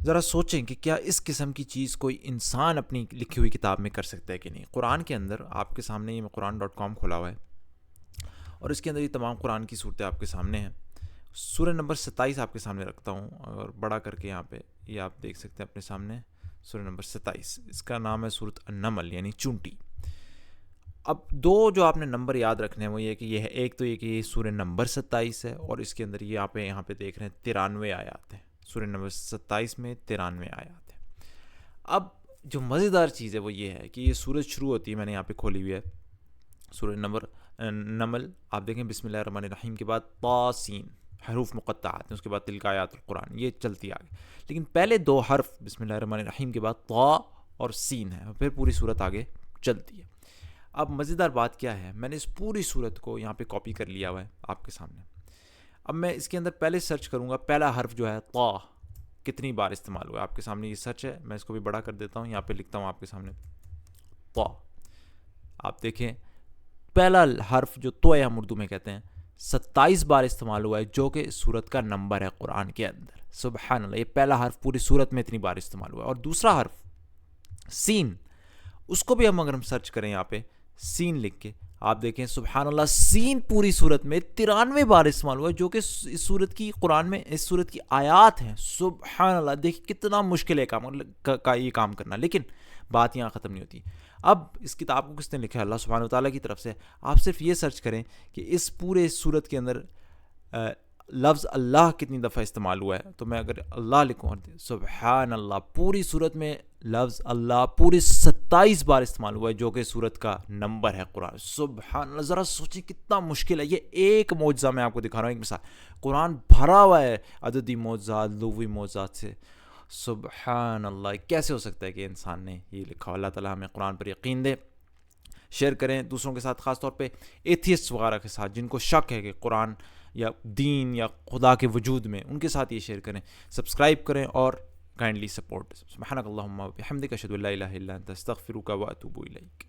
ذرا سوچیں کہ کیا اس قسم کی چیز کوئی انسان اپنی لکھی ہوئی کتاب میں کر سکتا ہے کہ نہیں. قرآن کے اندر آپ کے سامنے یہ قرآن.com کھولا ہوا ہے اور اس کے اندر یہ تمام قرآن کی صورتیں آپ کے سامنے ہیں. سورہ نمبر 27 آپ کے سامنے رکھتا ہوں اور بڑا کر کے یہاں پہ یہ آپ دیکھ سکتے ہیں اپنے سامنے. سورہ نمبر 27 اس کا نام ہے سورۃ النمل یعنی چونٹی. اب دو جو آپ نے نمبر یاد رکھنے ہیں وہ یہ کہ یہ ہے، ایک تو یہ کہ یہ سورہ نمبر 27 ہے اور اس کے اندر یہ یہاں پہ دیکھ رہے ہیں 93 آیات ہیں. سورہ نمبر 27 میں 93 آیات ہیں. اب جو مزیدار چیز ہے وہ یہ ہے کہ یہ سورج شروع ہوتی ہے، میں نے یہاں پہ کھولی ہوئی ہے سورہ نمبر نمل. آپ دیکھیں بسم اللہ الرحمن الرحیم کے بعد طاسین حروف مقطعات ہیں، اس کے بعد تلک آیات القرآن، یہ چلتی آگے. لیکن پہلے دو حرف بسم اللہ الرحمن الرحیم کے بعد طا اور سین ہے، پھر پوری صورت آگے چلتی ہے. اب مزیدار بات کیا ہے، میں نے اس پوری صورت کو یہاں پہ کاپی کر لیا ہوا ہے آپ کے سامنے. اب میں اس کے اندر پہلے سرچ کروں گا پہلا حرف جو ہے طا کتنی بار استعمال ہوا ہے. آپ کے سامنے یہ سرچ ہے، میں اس کو بھی بڑا کر دیتا ہوں، یہاں پہ لکھتا ہوں آپ کے سامنے طا. آپ دیکھیں پہلا حرف جو تو ہم اردو میں کہتے ہیں 27 بار استعمال ہوا ہے، جو کہ سورت کا نمبر ہے قرآن کے اندر. سبحان اللہ، یہ پہلا حرف پوری سورت میں اتنی بار استعمال ہوا ہے. اور دوسرا حرف سین، اس کو بھی اگر ہم سرچ کریں یہاں پہ سین لکھ کے، آپ دیکھیں سبحان اللہ سین پوری صورت میں 93 بار استعمال ہوا ہے، جو کہ اس صورت کی قرآن میں اس صورت کی آیات ہیں. سبحان اللہ، دیکھیں کتنا مشکل ہے یہ کام کرنا. لیکن بات یہاں ختم نہیں ہوتی. اب اس کتاب کو کس نے لکھا ہے؟ اللہ سبحانہ وتعالیٰ کی طرف سے. آپ صرف یہ سرچ کریں کہ اس پورے صورت کے اندر لفظ اللہ کتنی دفعہ استعمال ہوا ہے. تو میں اگر اللہ لکھوں، سبحان اللہ، پوری صورت میں لفظ اللہ پوری 27 بار استعمال ہوا ہے، جو کہ صورت کا نمبر ہے قرآن. سبحان اللہ، ذرا سوچیں کتنا مشکل ہے. یہ ایک معجزہ میں آپ کو دکھا رہا ہوں، ایک مثال. قرآن بھرا ہوا ہے عددی معجزات، لغوی معجزات سے. سبحان اللہ، کیسے ہو سکتا ہے کہ انسان نے یہ لکھا ہو؟ اللہ تعالیٰ ہمیں قرآن پر یقین دے. شیئر کریں دوسروں کے ساتھ، خاص طور پہ ایتھیسٹ وغیرہ کے ساتھ جن کو شک ہے کہ قرآن یا دین یا خدا کے وجود میں، ان کے ساتھ یہ شیئر کریں. سبسکرائب کریں اور کائنڈلی سپورٹ. سبحانک اللہم و بحمدک، اشہد ان لا الہ الا انت، استغفرک و اتوب الیک.